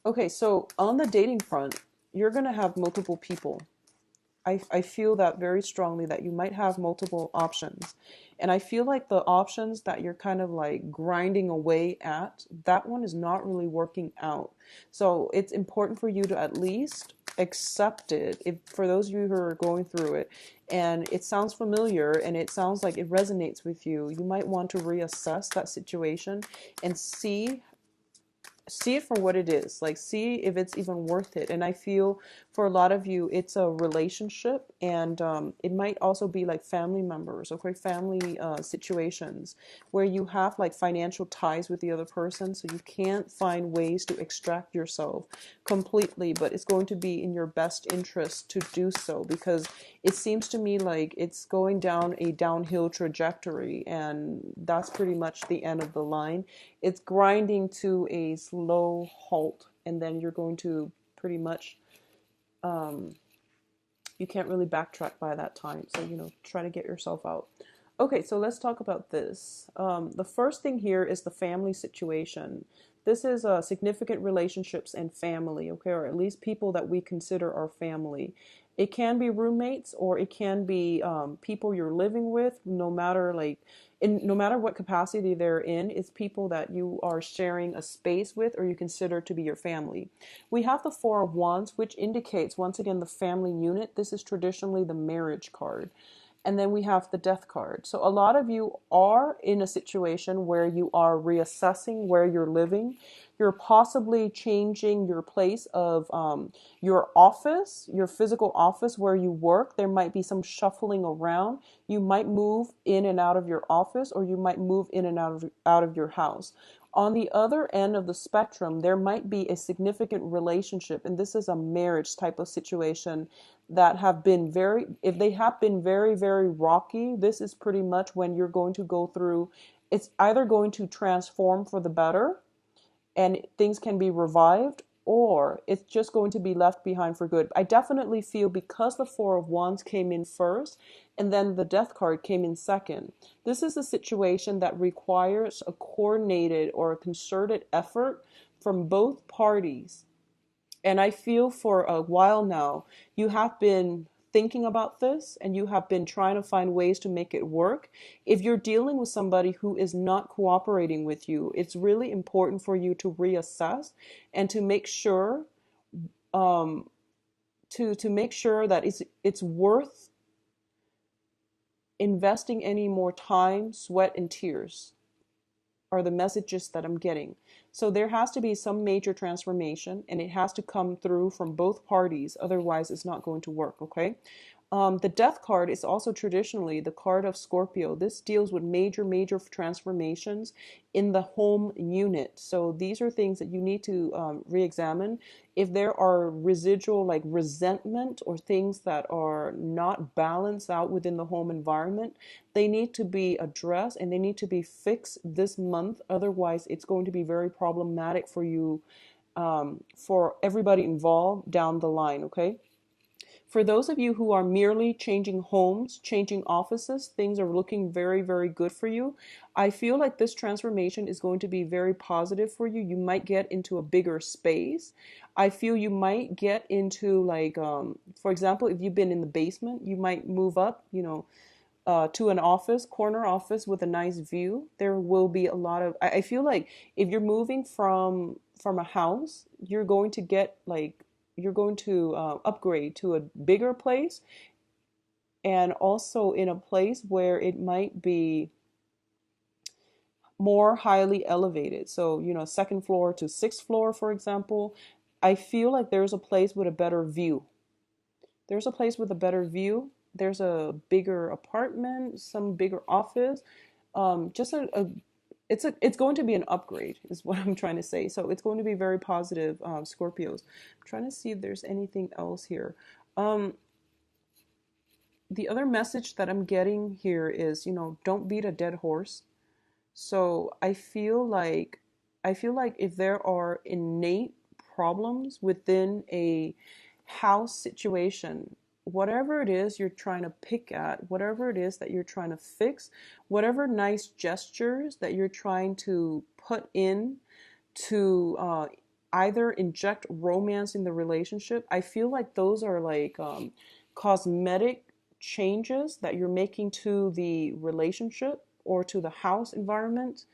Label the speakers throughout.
Speaker 1: Okay, so on the dating front, you're going to have multiple people. I feel that very strongly that you might have multiple options. And I feel like the options that you're kind of like grinding away at, that one is not really working out. So it's important for you to at least accept it. If for those of you who are going through it and it sounds familiar and it sounds like it resonates with you, you might want to reassess that situation and see it for what it is, like see if it's even worth it. And I feel for a lot of you it's a relationship, and it might also be like family members, okay, family situations where you have like financial ties with the other person, so you can't find ways to extract yourself completely, but it's going to be in your best interest to do so, because it seems to me like it's going down a downhill trajectory, and that's pretty much the end of the line. It's grinding to a slow halt, and then you're going to pretty much you can't really backtrack by that time, so try to get yourself out. Okay, so let's talk about this. The first thing here is the family situation. This is significant relationships and family, okay, or at least people that we consider our family. It can be roommates, or it can be people you're living with, no matter no matter what capacity they're in. It's people that you are sharing a space with, or you consider to be your family. We have the Four of Wands, which indicates once again the family unit. This is traditionally the marriage card. And then we have the Death card. So a lot of you are in a situation where you are reassessing where you're living. You're possibly changing your place of your office, your physical office where you work. There might be some shuffling around. You might move in and out of your office, or you might move in and out of your house. On the other end of the spectrum, there might be a significant relationship, and this is a marriage type of situation that have been if they have been very, very rocky, this is pretty much when you're going to go through, it's either going to transform for the better and things can be revived, or it's just going to be left behind for good. I definitely feel because the Four of Wands came in first and then the Death card came in second, this is a situation that requires a coordinated or a concerted effort from both parties. And I feel for a while now, you have been thinking about this and you have been trying to find ways to make it work. If you're dealing with somebody who is not cooperating with you, it's really important for you to reassess and to make sure um, to make sure that it's worth investing any more time, sweat, and tears are the messages that I'm getting. So there has to be some major transformation, and it has to come through from both parties. Otherwise, it's not going to work, okay? The Death card is also traditionally the card of Scorpio. This deals with major, major transformations in the home unit. So these are things that you need to re-examine. If there are residual like resentment or things that are not balanced out within the home environment, they need to be addressed and they need to be fixed this month. Otherwise, it's going to be very problematic for you, for everybody involved down the line, okay? For those of you who are merely changing homes, changing offices, things are looking very, very good for you. I feel like this transformation is going to be very positive for you. You might get into a bigger space. I feel you might get into like, for example, if you've been in the basement, you might move up, to an office, corner office with a nice view. There will be a lot of, I feel like if you're moving from a house, you're going to get like, you're going to upgrade to a bigger place, and also in a place where it might be more highly elevated. So, second floor to sixth floor, for example. I feel like there's a place with a better view. There's a place with a better view. There's a bigger apartment, some bigger office. Just it's going to be an upgrade, is what I'm trying to say. So it's going to be very positive, Scorpios. I'm trying to see if there's anything else here. Um, the other message that I'm getting here is, don't beat a dead horse. So I feel like if there are innate problems within a house situation, whatever it is you're trying to pick at, whatever it is that you're trying to fix, whatever nice gestures that you're trying to put in to either inject romance in the relationship. I feel like those are like cosmetic changes that you're making to the relationship or to the house environment.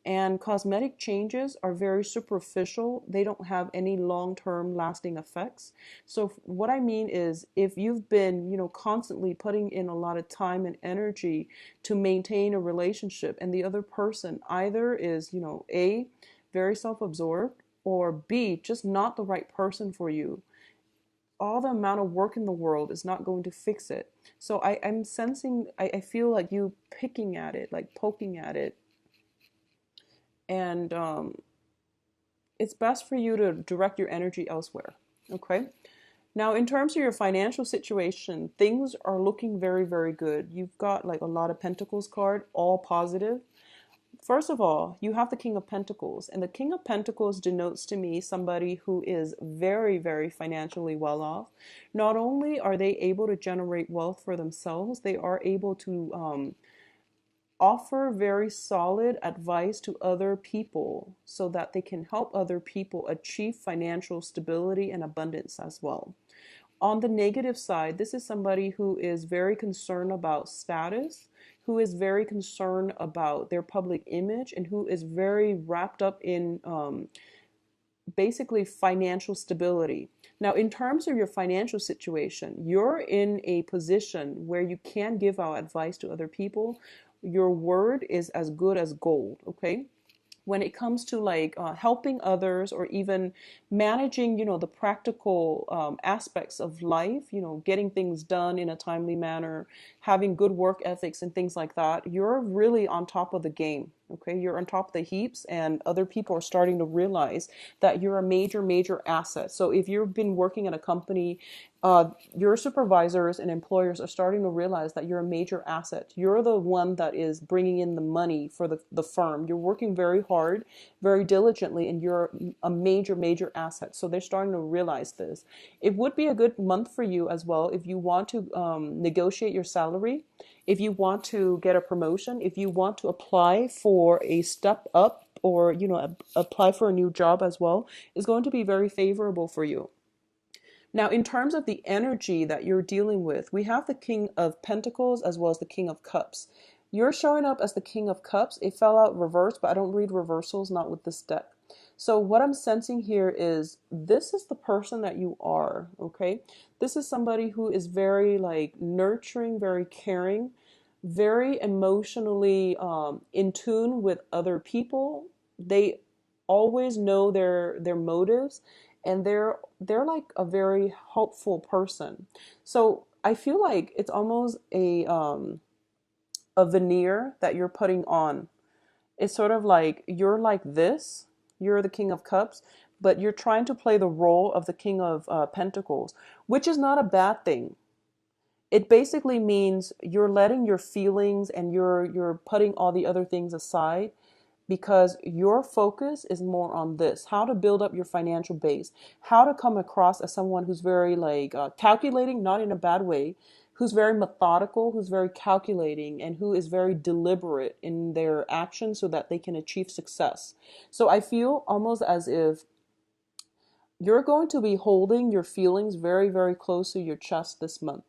Speaker 1: And cosmetic changes are very superficial. They don't have any long-term lasting effects. So what I mean is, if you've been, constantly putting in a lot of time and energy to maintain a relationship, and the other person either is, A, very self-absorbed, or B, just not the right person for you, all the amount of work in the world is not going to fix it. So I'm sensing, I feel like you picking at it, like poking at it, and it's best for you to direct your energy elsewhere. Okay. Now, in terms of your financial situation, things are looking very, very good. You've got like a lot of Pentacles card, all positive. First of all, you have the King of Pentacles, and the King of Pentacles denotes to me somebody who is very, very financially well off. Not only are they able to generate wealth for themselves, they are able to offer very solid advice to other people so that they can help other people achieve financial stability and abundance as well. On the negative side, this is somebody who is very concerned about status, who is very concerned about their public image, and who is very wrapped up in basically financial stability. Now, in terms of your financial situation, you're in a position where you can give out advice to other people. Your word is as good as gold, okay? When it comes to like helping others, or even managing, the practical aspects of life, getting things done in a timely manner, having good work ethics and things like that, you're really on top of the game. Okay, you're on top of the heaps, and other people are starting to realize that you're a major, major asset. So if you've been working at a company, your supervisors and employers are starting to realize that you're a major asset. You're the one that is bringing in the money for the firm. You're working very hard, very diligently, and you're a major, major asset. So they're starting to realize this. It would be a good month for you as well if you want to negotiate your salary, if you want to get a promotion, if you want to apply for a step up, or apply for a new job as well, is going to be very favorable for you. Now, in terms of the energy that you're dealing with, we have the King of Pentacles as well as the King of Cups. You're showing up as the King of Cups. It fell out reversed, but I don't read reversals, not with this deck. So what I'm sensing here is this is the person that you are, okay? This is somebody who is very like nurturing, very caring, very emotionally in tune with other people. They always know their motives, and they're like a very helpful person. So I feel like it's almost a veneer that you're putting on. It's sort of like you're like this, you're the King of Cups, but you're trying to play the role of the King of Pentacles, which is not a bad thing. It basically means you're letting your feelings and you're putting all the other things aside, because your focus is more on this: how to build up your financial base, how to come across as someone who's very like calculating, not in a bad way, who's very methodical, who's very calculating, and who is very deliberate in their actions so that they can achieve success. So I feel almost as if you're going to be holding your feelings very, very close to your chest this month.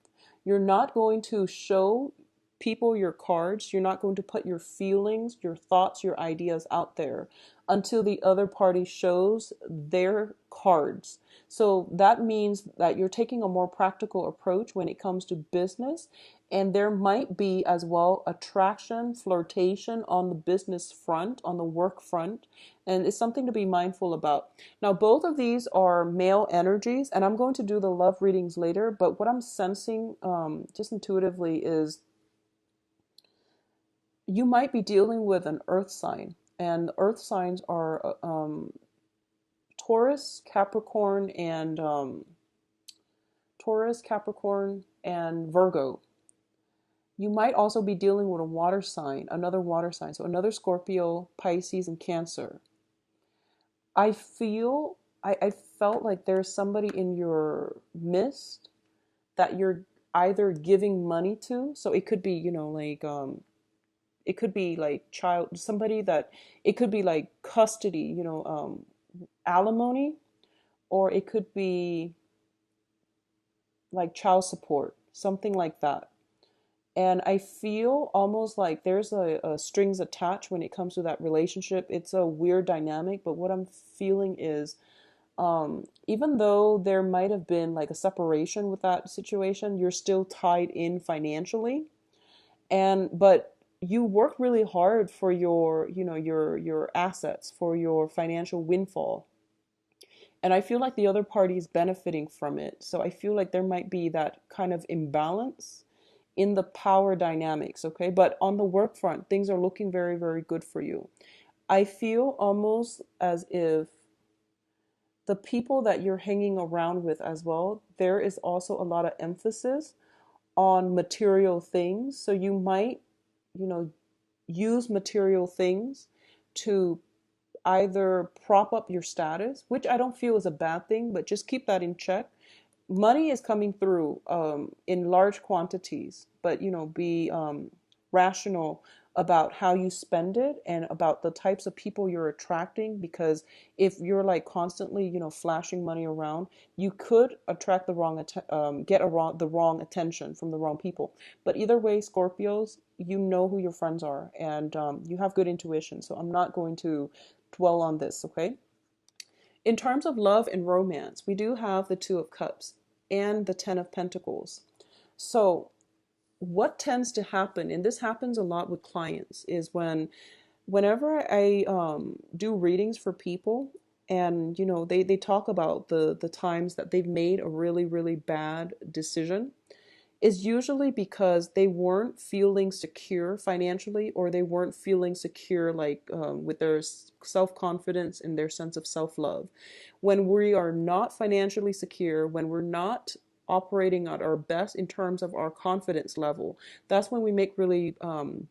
Speaker 1: You're not going to show people your cards. You're not going to put your feelings, your thoughts, your ideas out there until the other party shows their cards. So that means that you're taking a more practical approach when it comes to business. And there might be as well attraction, flirtation on the business front, on the work front. And it's something to be mindful about. Now, both of these are male energies, and I'm going to do the love readings later. But what I'm sensing just intuitively is you might be dealing with an earth sign. And earth signs are Taurus, Capricorn, and Virgo. You might also be dealing with a water sign, another water sign. So another Scorpio, Pisces, and Cancer. I felt like there's somebody in your midst that you're either giving money to. So it could be, it could be like somebody that, it could be like custody, alimony, or it could be like child support, something like that. And I feel almost like there's a strings attached when it comes to that relationship. It's a weird dynamic, but what I'm feeling is, even though there might have been like a separation with that situation, you're still tied in financially. And but you work really hard for your, your assets, for your financial windfall. And I feel like the other party is benefiting from it. So I feel like there might be that kind of imbalance in the power dynamics, okay? But on the work front, things are looking very, very good for you. I feel almost as if the people that you're hanging around with as well, there is also a lot of emphasis on material things. So you might, you know, use material things to either prop up your status, which I don't feel is a bad thing, but just keep that in check. Money is coming through in large quantities, but be rational about how you spend it and about the types of people you're attracting, because if you're like constantly flashing money around, you could attract the wrong the wrong attention from the wrong people. But either way, Scorpios, you know who your friends are, and you have good intuition, so I'm not going to dwell on this, okay? In terms of love and romance, we do have the Two of Cups and the Ten of Pentacles. So what tends to happen, and this happens a lot with clients, is whenever I do readings for people, and they talk about the times that they've made a really, really bad decision, is usually because they weren't feeling secure financially, or they weren't feeling secure like with their self-confidence and their sense of self-love. When we are not financially secure, when we're not operating at our best in terms of our confidence level, that's when we make really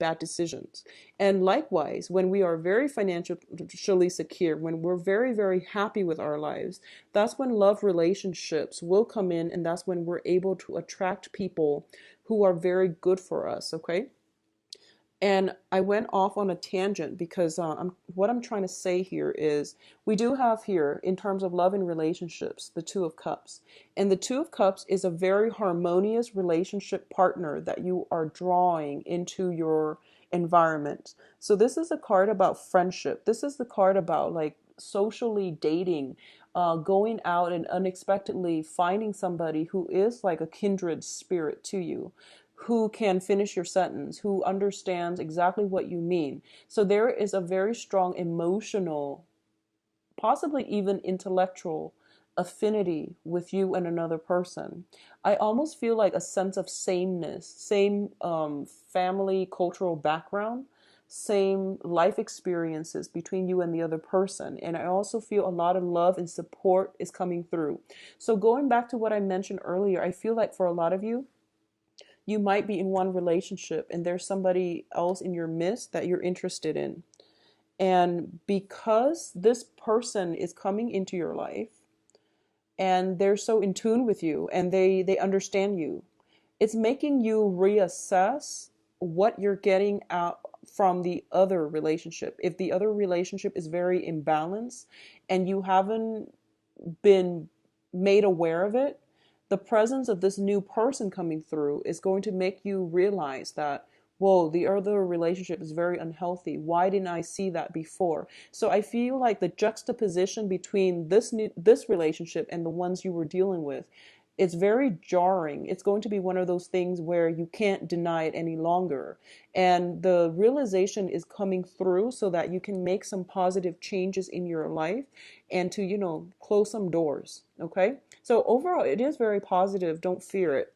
Speaker 1: bad decisions. And likewise, when we are very financially secure, when we're very, very happy with our lives, that's when love relationships will come in, and that's when we're able to attract people who are very good for us, okay? And I went off on a tangent because what I'm trying to say here is we do have here, in terms of love and relationships, the Two of Cups. And the Two of Cups is a very harmonious relationship partner that you are drawing into your environment. So this is a card about friendship. This is the card about like socially dating, going out and unexpectedly finding somebody who is like a kindred spirit to you, who can finish your sentence, who understands exactly what you mean. So there is a very strong emotional, possibly even intellectual affinity with you and another person. I almost feel like a sense of sameness, same family, cultural background, same life experiences between you and the other person. And I also feel a lot of love and support is coming through. So going back to what I mentioned earlier, I feel like for a lot of you, you might be in one relationship and there's somebody else in your midst that you're interested in. And because this person is coming into your life and they're so in tune with you and they understand you, it's making you reassess what you're getting out from the other relationship. If the other relationship is very imbalanced and you haven't been made aware of it, the presence of this new person coming through is going to make you realize that, whoa, the other relationship is very unhealthy. Why didn't I see that before? So I feel like the juxtaposition between this relationship and the ones you were dealing with, it's very jarring. It's going to be one of those things where you can't deny it any longer. And the realization is coming through so that you can make some positive changes in your life and to, close some doors. Okay. So overall, it is very positive. Don't fear it.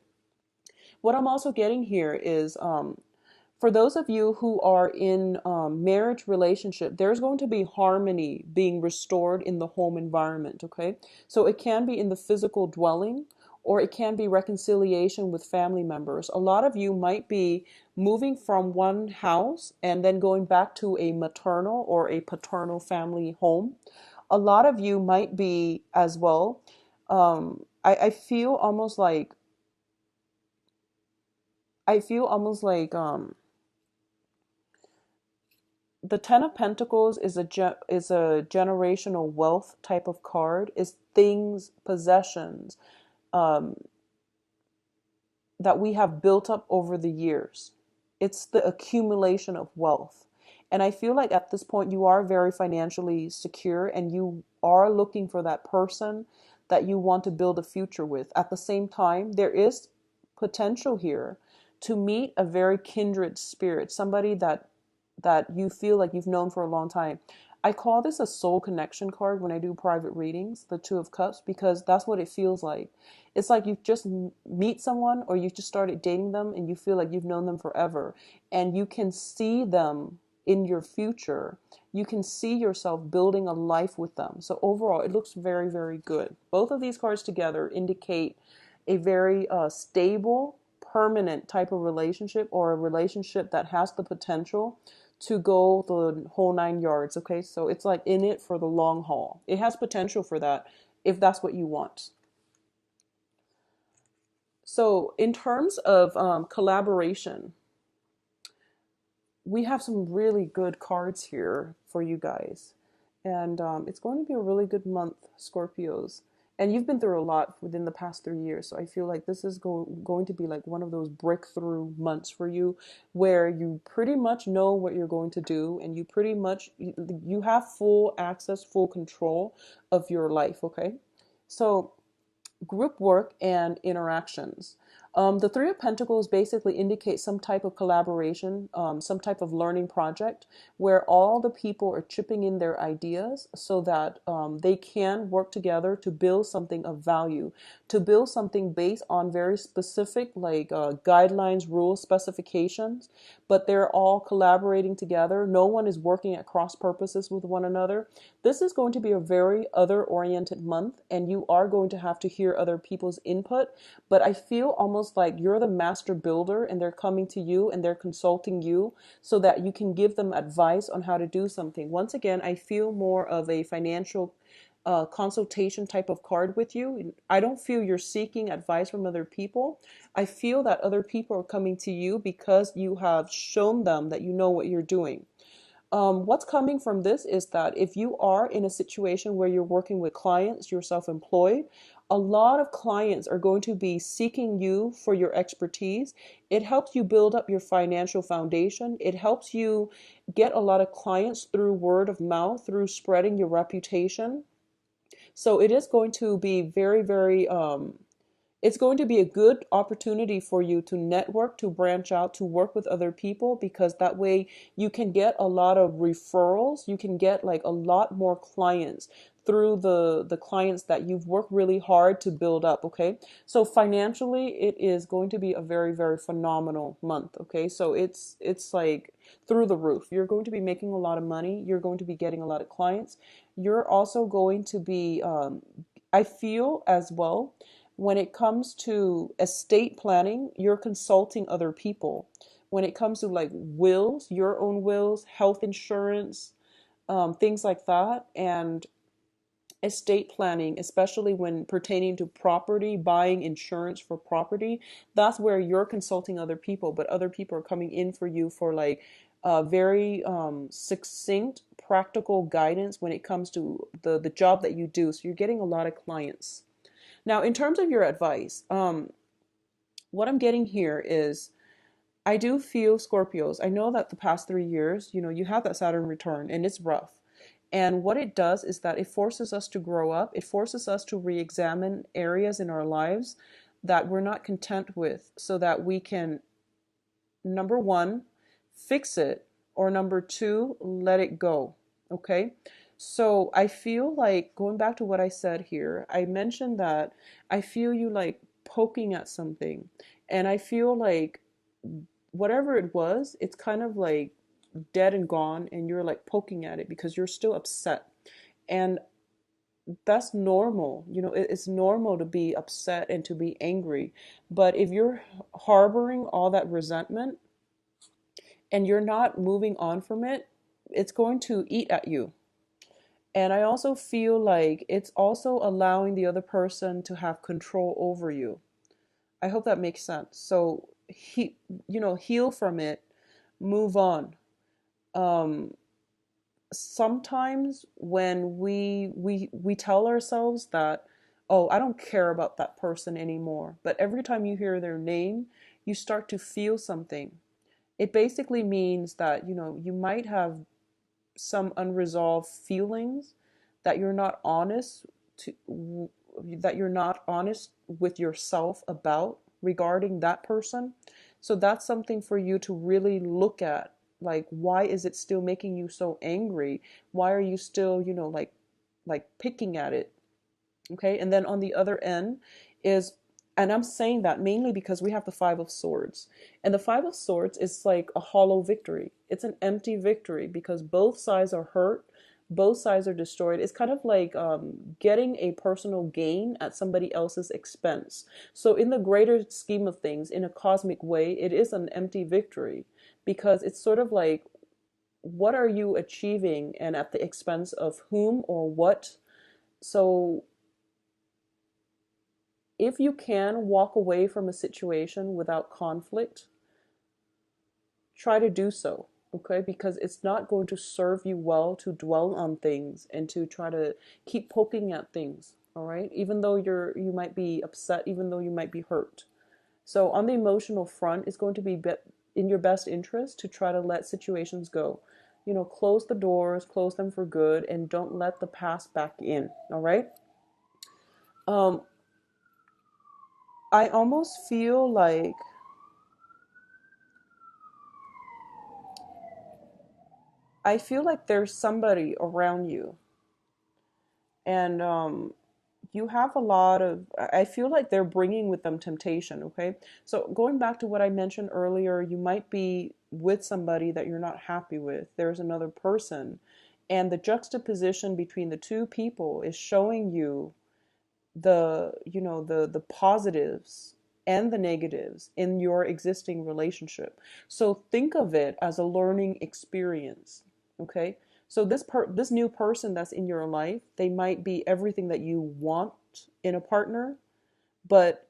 Speaker 1: What I'm also getting here is, for those of you who are in marriage relationship, there's going to be harmony being restored in the home environment. Okay. So it can be in the physical dwelling, or it can be reconciliation with family members. A lot of you might be moving from one house and then going back to a maternal or a paternal family home. A lot of you might be as well. I feel almost like, The Ten of Pentacles is a generational wealth type of card. Is things, possessions, um, that we have built up over the years. It's the accumulation of wealth. And I feel like at this point you are very financially secure and you are looking for that person that you want to build a future with. At the same time, there is potential here to meet a very kindred spirit, somebody that you feel like you've known for a long time. I call this a soul connection card when I do private readings, the Two of Cups, because that's what it feels like. It's like you just meet someone or you just started dating them and you feel like you've known them forever and you can see them in your future. You can see yourself building a life with them. So overall, it looks very, very good. Both of these cards together indicate a very stable, permanent type of relationship, or a relationship that has the potential to go the whole 9 yards. Okay, so it's like in it for the long haul. It has potential for that if that's what you want. So in terms of collaboration, we have some really good cards here for you guys. And it's going to be a really good month, Scorpios. And you've been through a lot within the past 3 years. So I feel like this is going to be like one of those breakthrough months for you where you pretty much know what you're going to do and you pretty much, you have full access, full control of your life, okay? So group work and interactions. The Three of Pentacles basically indicates some type of collaboration, some type of learning project where all the people are chipping in their ideas so that they can work together to build something of value, to build something based on very specific like guidelines, rules, specifications, but they're all collaborating together. No one is working at cross purposes with one another. This is going to be a very other-oriented month, and you are going to have to hear other people's input, but I feel almost like you're the master builder and they're coming to you and they're consulting you so that you can give them advice on how to do something. Once again, I feel more of a financial consultation type of card with you. I don't feel you're seeking advice from other people. I feel that other people are coming to you because you have shown them that you know what you're doing. What's coming from this is that if you are in a situation where you're working with clients, you're self-employed, a lot of clients are going to be seeking you for your expertise. It helps you build up your financial foundation. It helps you get a lot of clients through word of mouth, through spreading your reputation. So it is going to be very, very it's going to be a good opportunity for you to network, to branch out, to work with other people, because that way you can get a lot of referrals. You can get like a lot more clients through the clients that you've worked really hard to build up. Okay, so financially it is going to be a very, very phenomenal month. Okay, so it's like through the roof. You're going to be making a lot of money. You're going to be getting a lot of clients. You're also going to be I feel as well, when it comes to estate planning, you're consulting other people. When it comes to like wills, your own wills, health insurance, things like that, and estate planning, especially when pertaining to property, buying insurance for property, that's where you're consulting other people, but other people are coming in for you for like very succinct, practical guidance when it comes to the job that you do. So you're getting a lot of clients. Now, in terms of your advice, what I'm getting here is I do feel Scorpios. I know that the past 3 years, you have that Saturn return and it's rough. And what it does is that it forces us to grow up. It forces us to re-examine areas in our lives that we're not content with so that we can, number one, fix it, or number two, let it go. Okay? So I feel like going back to what I said here, I mentioned that I feel you like poking at something. And I feel like whatever it was, it's kind of like dead and gone, and you're like poking at it because you're still upset. And that's normal. It's normal to be upset and to be angry. But if you're harboring all that resentment and you're not moving on from it, it's going to eat at you. And I also feel like it's also allowing the other person to have control over you. I hope that makes sense. So heal from it, move on. sometimes when we tell ourselves that, oh, I don't care about that person anymore, but every time you hear their name, you start to feel something. It basically means that, you might have some unresolved feelings that you're not honest to that you're not honest with yourself about regarding that person. So that's something for you to really look at. Like, why is it still making you so angry? Why are you still, like picking at it? Okay. And then on the other end is, and I'm saying that mainly because we have the Five of Swords. And the Five of Swords is like a hollow victory. It's an empty victory because both sides are hurt, both sides are destroyed. It's kind of like getting a personal gain at somebody else's expense. So, in the greater scheme of things, in a cosmic way, it is an empty victory because it's sort of like, what are you achieving and at the expense of whom or what? So, if you can walk away from a situation without conflict, try to do so, okay? Because it's not going to serve you well to dwell on things and to try to keep poking at things, all right? Even though you might be upset, even though you might be hurt. So on the emotional front, it's going to be in your best interest to try to let situations go. Close the doors, close them for good, and don't let the past back in, all right? Um, I almost feel like there's somebody around you, and you have a lot of, I feel like they're bringing with them temptation, okay? So going back to what I mentioned earlier, you might be with somebody that you're not happy with. There's another person, and the juxtaposition between the two people is showing you the positives and the negatives in your existing relationship. So think of it as a learning experience, okay? So this new person that's in your life, they might be everything that you want in a partner, but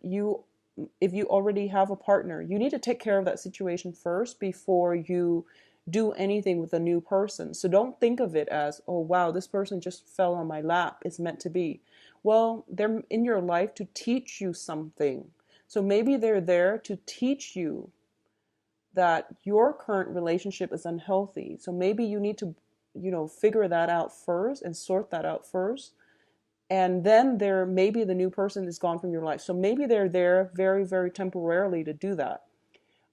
Speaker 1: if you already have a partner, you need to take care of that situation first before you do anything with a new person. So don't think of it as, oh wow, this person just fell on my lap, it's meant to be. Well, they're in your life to teach you something. So maybe they're there to teach you that your current relationship is unhealthy. So maybe you need to, figure that out first and sort that out first. And then maybe the new person is gone from your life. So maybe they're there very, very temporarily to do that.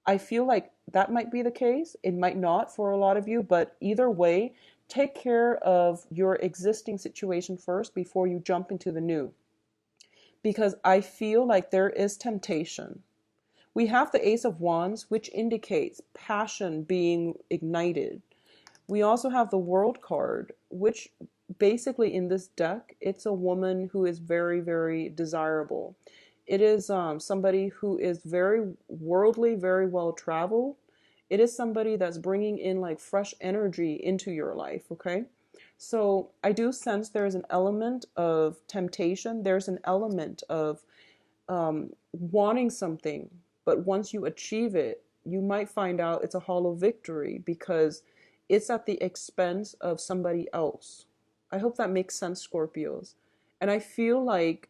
Speaker 1: I feel like that might be the case. It might not for a lot of you, but either way, take care of your existing situation first before you jump into the new. Because I feel like there is temptation. We have the Ace of Wands, which indicates passion being ignited. We also have the World card, which basically in this deck, it's a woman who is very, very desirable. It is somebody who is very worldly, very well traveled. It is somebody that's bringing in like fresh energy into your life, okay? So I do sense there's an element of temptation. There's an element of wanting something, but once you achieve it, you might find out it's a hollow victory because it's at the expense of somebody else. I hope that makes sense, Scorpios. And I feel like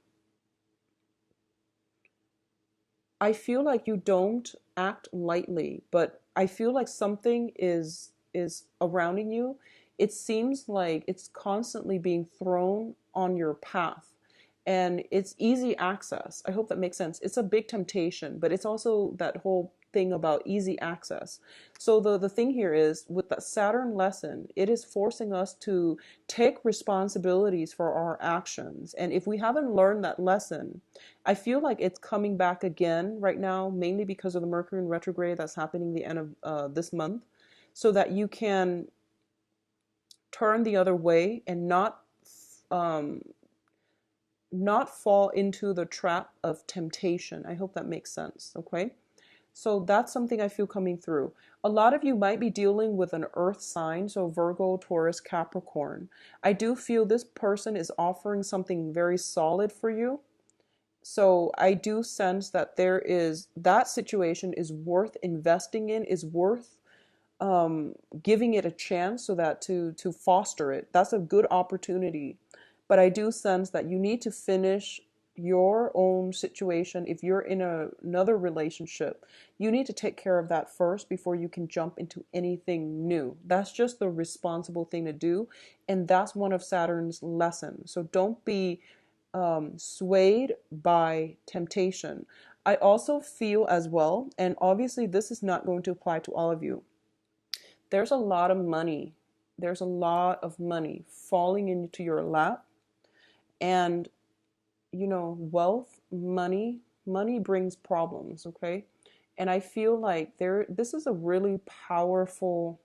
Speaker 1: you don't act lightly, but I feel like something is surrounding you. It seems like it's constantly being thrown on your path, and it's easy access. I hope that makes sense. It's a big temptation, but it's also that whole thing about easy access. So the thing here is with the Saturn lesson, it is forcing us to take responsibilities for our actions. And if we haven't learned that lesson, I feel like it's coming back again right now, mainly because of the Mercury in retrograde that's happening the end of this month, so that you can turn the other way and um, not fall into the trap of temptation. I hope that makes sense, okay? So that's something I feel coming through. A lot of you might be dealing with an earth sign, so Virgo, Taurus, Capricorn. I do feel this person is offering something very solid for you. So I do sense that that situation is worth investing in, is worth giving it a chance so that to foster it. That's a good opportunity. But I do sense that you need to finish your own situation. If you're in another relationship, you need to take care of that first before you can jump into anything new. That's just the responsible thing to do. And that's one of Saturn's lessons. So don't be swayed by temptation. I also feel as well, and obviously this is not going to apply to all of you, there's a lot of money. There's a lot of money falling into your lap. And, wealth, money brings problems, okay? And I feel like this is a really powerful,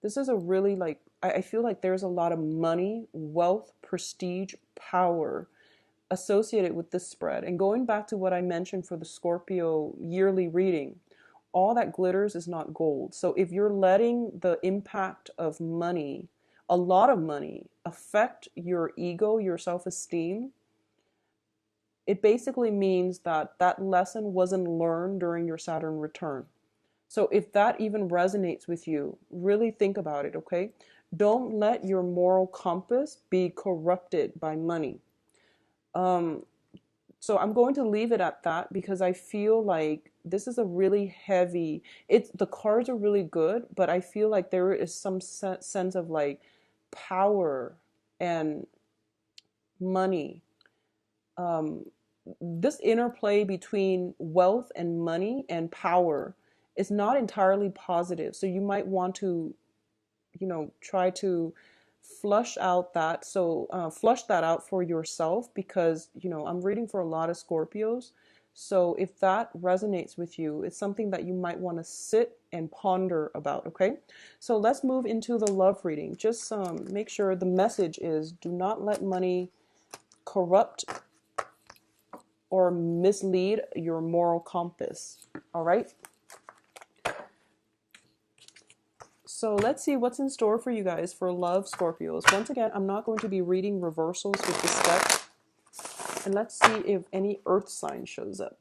Speaker 1: this is a really like, I feel like there's a lot of money, wealth, prestige, power associated with this spread. And going back to what I mentioned for the Scorpio yearly reading, all that glitters is not gold. So if you're letting the impact of money, a lot of money, affect your ego, your self-esteem, it basically means that that lesson wasn't learned during your Saturn return. So if that even resonates with you, really think about it, okay? Don't let your moral compass be corrupted by money. So I'm going to leave it at that because I feel like this is a really heavy, the cards are really good, but I feel like there is some sense of like power and money. This interplay between wealth and money and power is not entirely positive. So you might want to, try to flush out that. So flush that out for yourself because, I'm reading for a lot of Scorpios. So if that resonates with you, it's something that you might want to sit and ponder about, okay? So let's move into the love reading. Just make sure the message is do not let money corrupt or mislead your moral compass, all right? So let's see what's in store for you guys for love, Scorpios. Once again, I'm not going to be reading reversals with this deck. And let's see if any earth sign shows up.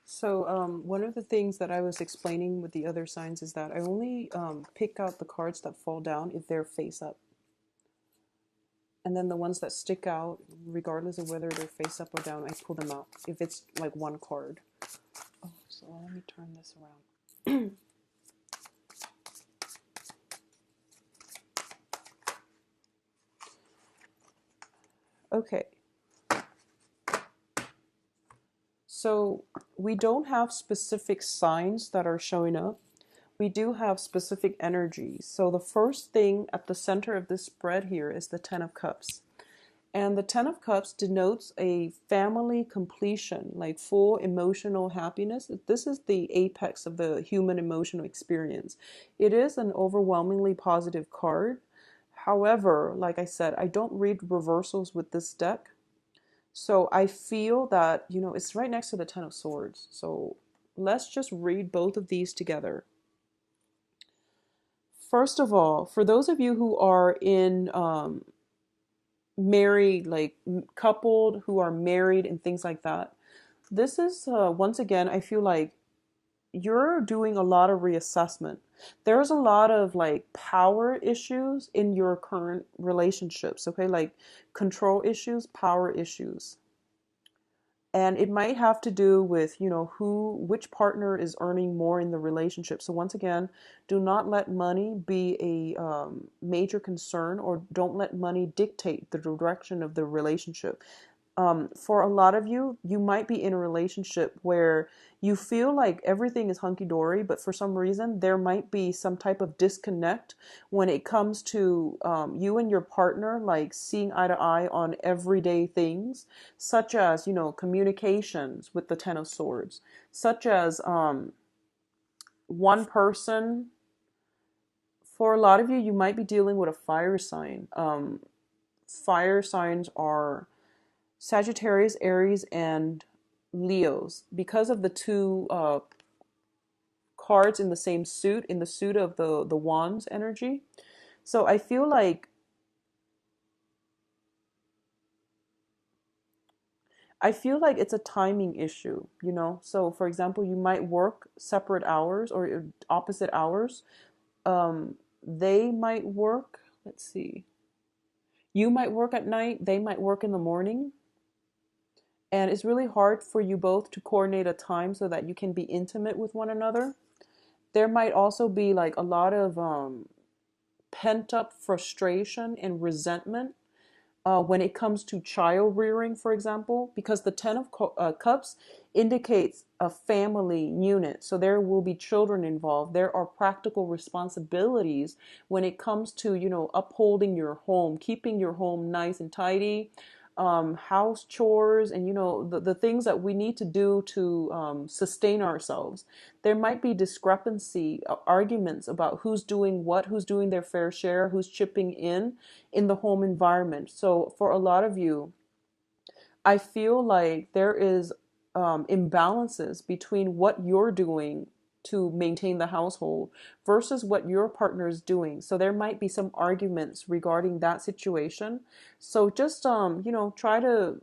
Speaker 1: So one of the things that I was explaining with the other signs is that I only pick out the cards that fall down if they're face up. And then the ones that stick out, regardless of whether they're face up or down, I pull them out if it's like one card. Oh, so let me turn this around. Okay. So we don't have specific signs that are showing up. We do have specific energies. So the first thing at the center of this spread here is the Ten of Cups. And the Ten of Cups denotes a family completion, like full emotional happiness. This is the apex of the human emotional experience. It is an overwhelmingly positive card. However, like I said, I don't read reversals with this deck. So I feel that, it's right next to the Ten of Swords. So let's just read both of these together. First of all, for those of you who are in married, like coupled, who are married and things like that, this is, once again, I feel like you're doing a lot of reassessment. There's a lot of like power issues in your current relationships, okay? Like control issues, power issues. And it might have to do with, which partner is earning more in the relationship. So once again, do not let money be a major concern, or don't let money dictate the direction of the relationship. For a lot of you, you might be in a relationship where you feel like everything is hunky-dory, but for some reason there might be some type of disconnect when it comes to you and your partner, like seeing eye to eye on everyday things, such as, communications with the Ten of Swords, such as one person. For a lot of you, you might be dealing with a fire sign. Fire signs are Sagittarius, Aries, and Leos. Because of the two cards in the same suit, in the suit of the wands energy. So I feel like it's a timing issue, So for example, you might work separate hours or opposite hours. They might work, let's see. You might work at night, they might work in the morning. And it's really hard for you both to coordinate a time so that you can be intimate with one another. There might also be like a lot of pent up frustration and resentment when it comes to child rearing, for example, because the Ten of Cups indicates a family unit. So there will be children involved. There are practical responsibilities when it comes to, upholding your home, keeping your home nice and tidy, house chores, and, the things that we need to do to sustain ourselves. There might be discrepancy, arguments about who's doing what, who's doing their fair share, who's chipping in the home environment. So for a lot of you, I feel like there is imbalances between what you're doing to maintain the household versus what your partner is doing. So there might be some arguments regarding that situation. So just try to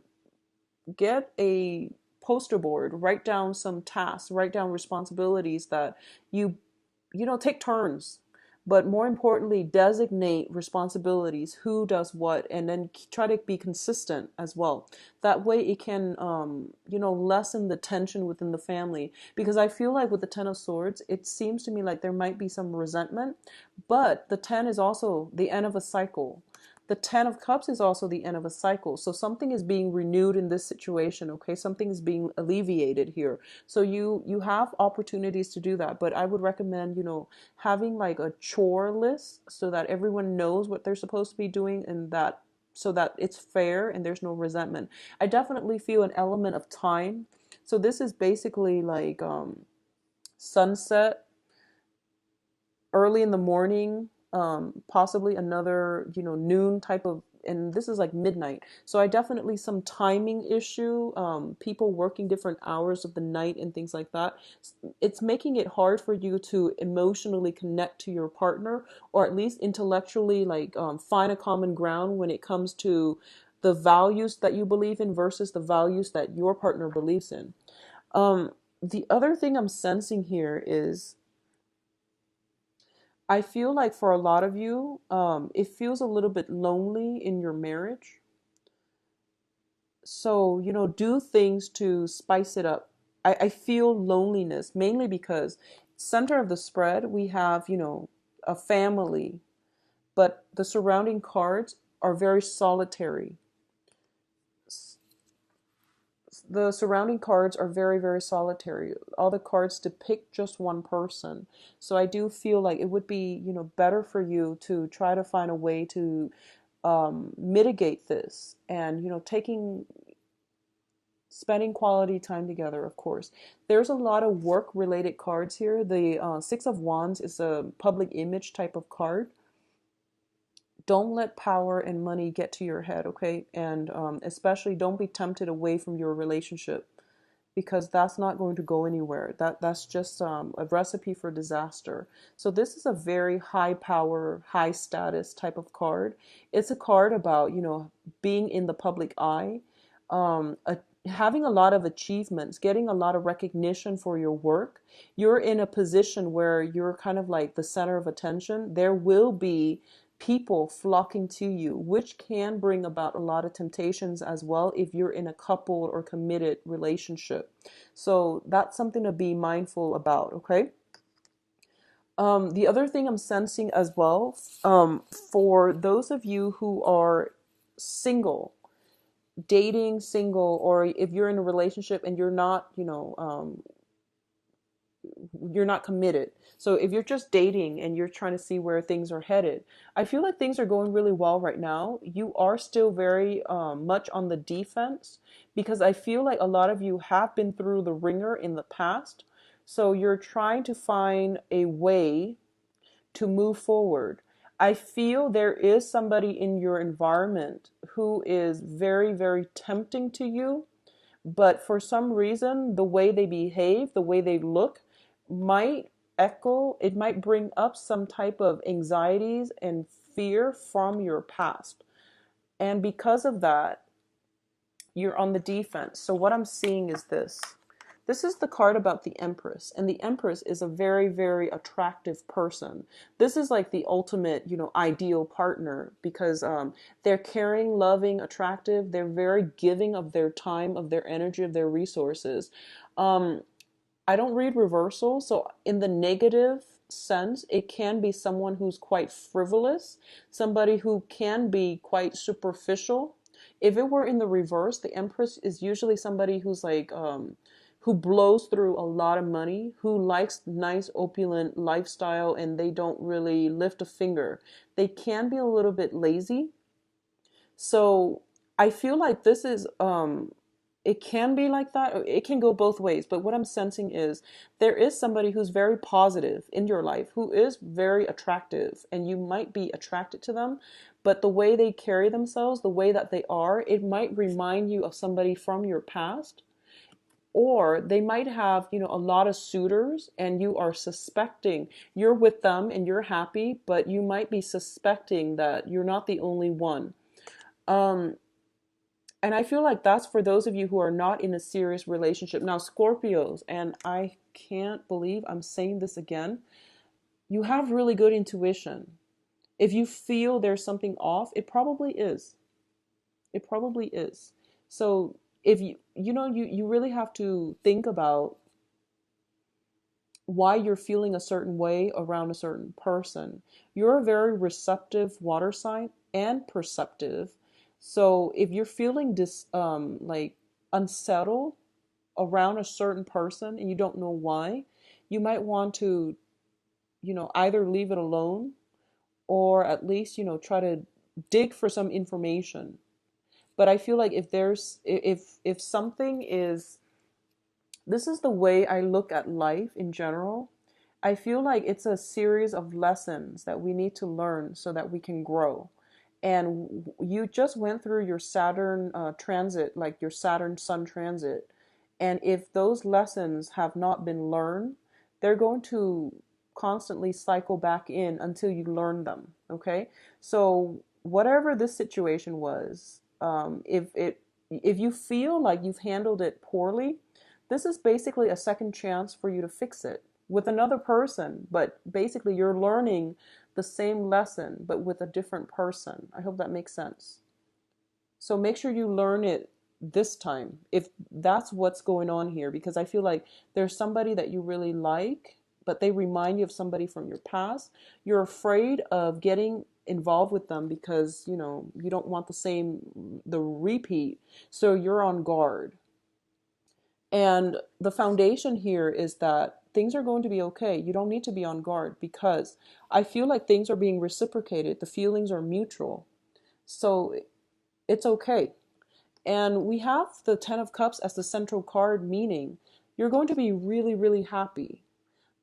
Speaker 1: get a poster board, write down some tasks, write down responsibilities that you take turns, but more importantly, designate responsibilities, who does what, and then try to be consistent as well. That way it can lessen the tension within the family, because I feel like with the Ten of Swords, it seems to me like there might be some resentment, but the 10 is also the end of a cycle. The Ten of Cups is also the end of a cycle. So something is being renewed in this situation, okay? Something is being alleviated here. So you have opportunities to do that. But I would recommend, having like a chore list so that everyone knows what they're supposed to be doing, and that so that it's fair and there's no resentment. I definitely feel an element of time. So this is basically like sunset, early in the morning, possibly another, noon type of, and this is like midnight. So I definitely some timing issue, people working different hours of the night and things like that. It's making it hard for you to emotionally connect to your partner, or at least intellectually, like find a common ground when it comes to the values that you believe in versus the values that your partner believes in. The other thing I'm sensing here is I feel like for a lot of you, it feels a little bit lonely in your marriage. So, do things to spice it up. I feel loneliness mainly because center of the spread, we have, a family, but the surrounding cards are very solitary. The surrounding cards are very, very solitary. All the cards depict just one person. So I do feel like it would be, better for you to try to find a way to mitigate this, and, spending quality time together, of course. There's a lot of work related cards here. The Six of Wands is a public image type of card. Don't let power and money get to your head, okay? And especially don't be tempted away from your relationship, because that's not going to go anywhere. That's just a recipe for disaster. So this is a very high power, high status type of card. It's a card about, being in the public eye, having a lot of achievements, getting a lot of recognition for your work. You're in a position where you're kind of like the center of attention. There will be people flocking to you, which can bring about a lot of temptations as well if you're in a coupled or committed relationship. So that's something to be mindful about, okay? The other thing I'm sensing as well, for those of you who are single, dating, single, or if you're in a relationship and you're not, you're not committed. So if you're just dating and you're trying to see where things are headed, I feel like things are going really well right now. You are still very much on the defense because I feel like a lot of you have been through the ringer in the past. So you're trying to find a way to move forward. I feel there is somebody in your environment who is very, very tempting to you, but for some reason, the way they behave, the way they look, might it might bring up some type of anxieties and fear from your past. And because of that, you're on the defense. So what I'm seeing is this. This is the card about the Empress, and the Empress is a very, very attractive person. This is like the ultimate, ideal partner because they're caring, loving, attractive. They're very giving of their time, of their energy, of their resources. I don't read reversal, so in the negative sense, it can be someone who's quite frivolous, somebody who can be quite superficial. If it were in the reverse, the Empress is usually somebody who's like, who blows through a lot of money, who likes nice opulent lifestyle, and they don't really lift a finger. They can be a little bit lazy. So I feel like this is it can be like that. It can go both ways. But what I'm sensing is there is somebody who's very positive in your life, who is very attractive, and you might be attracted to them. But the way they carry themselves, the way that they are, it might remind you of somebody from your past. Or they might have, a lot of suitors and you are suspecting you're with them and you're happy, but you might be suspecting that you're not the only one. Um, and I feel like that's for those of you who are not in a serious relationship. Now, Scorpios, and I can't believe I'm saying this again, you have really good intuition. If you feel there's something off, it probably is. It probably is. So if you really have to think about why you're feeling a certain way around a certain person. You're a very receptive water sign and perceptive. So if you're feeling like unsettled around a certain person and you don't know why, you might want to, either leave it alone or at least, try to dig for some information. But I feel like if something is, this is the way I look at life in general. I feel like it's a series of lessons that we need to learn so that we can grow. And you just went through your Saturn transit, like your Saturn Sun transit. And if those lessons have not been learned, they're going to constantly cycle back in until you learn them. Okay. So whatever this situation was, if you feel like you've handled it poorly, this is basically a second chance for you to fix it with another person, but basically you're learning the same lesson, but with a different person. I hope that makes sense. So make sure you learn it this time, if that's what's going on here, because I feel like there's somebody that you really like, but they remind you of somebody from your past. You're afraid of getting involved with them because, you don't want the repeat. So you're on guard. And the foundation here is that things are going to be okay. You don't need to be on guard because I feel like things are being reciprocated. The feelings are mutual. So it's okay. And we have the Ten of Cups as the central card, meaning you're going to be really, really happy.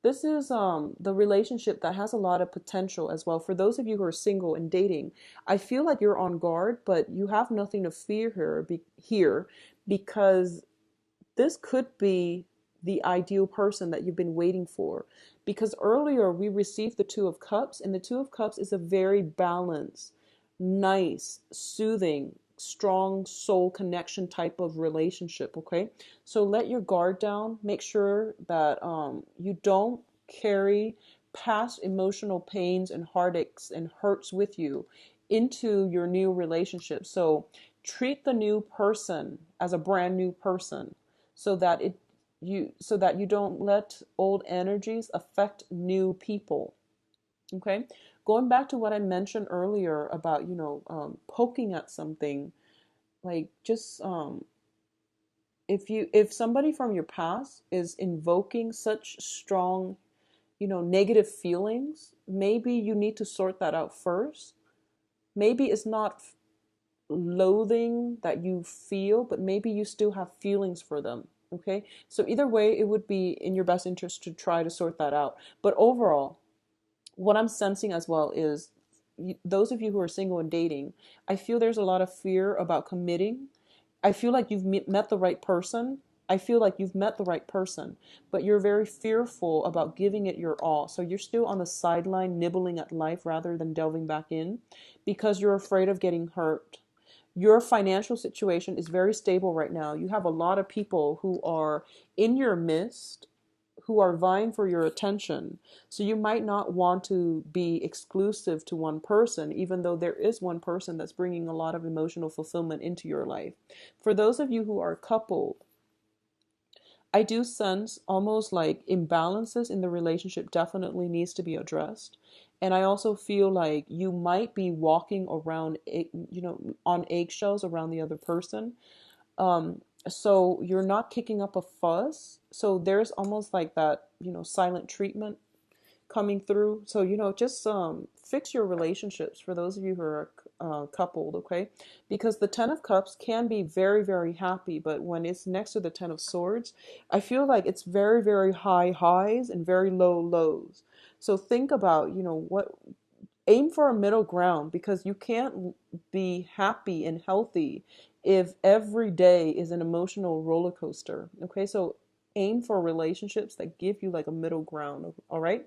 Speaker 1: This is the relationship that has a lot of potential as well. For those of you who are single and dating, I feel like you're on guard, but you have nothing to fear here because this could be the ideal person that you've been waiting for. Because earlier we received the Two of Cups, and the Two of Cups is a very balanced, nice, soothing, strong soul connection type of relationship. Okay, so let your guard down. Make sure that you don't carry past emotional pains and heartaches and hurts with you into your new relationship. So treat the new person as a brand new person so that you don't let old energies affect new people. Okay, going back to what I mentioned earlier about poking at something, like just if somebody from your past is invoking such strong, negative feelings, maybe you need to sort that out first. Maybe it's not loathing that you feel, but maybe you still have feelings for them. Okay, so either way, it would be in your best interest to try to sort that out. But overall, what I'm sensing as well is, those of you who are single and dating, I feel there's a lot of fear about committing. I feel like you've met the right person. I feel like you've met the right person, but you're very fearful about giving it your all. So you're still on the sideline nibbling at life rather than delving back in because you're afraid of getting hurt. Your financial situation is very stable right now. You have a lot of people who are in your midst who are vying for your attention. So you might not want to be exclusive to one person, even though there is one person that's bringing a lot of emotional fulfillment into your life. For those of you who are coupled, I do sense almost like imbalances in the relationship definitely needs to be addressed. And I also feel like you might be walking around, on eggshells around the other person. So you're not kicking up a fuss. So there's almost like that, silent treatment coming through. So, just fix your relationships for those of you who are coupled, okay? Because the Ten of Cups can be very, very happy, but when it's next to the Ten of Swords, I feel like it's very, very high highs and very low lows. So think about, aim for a middle ground because you can't be happy and healthy if every day is an emotional roller coaster. Okay, so aim for relationships that give you like a middle ground. All right.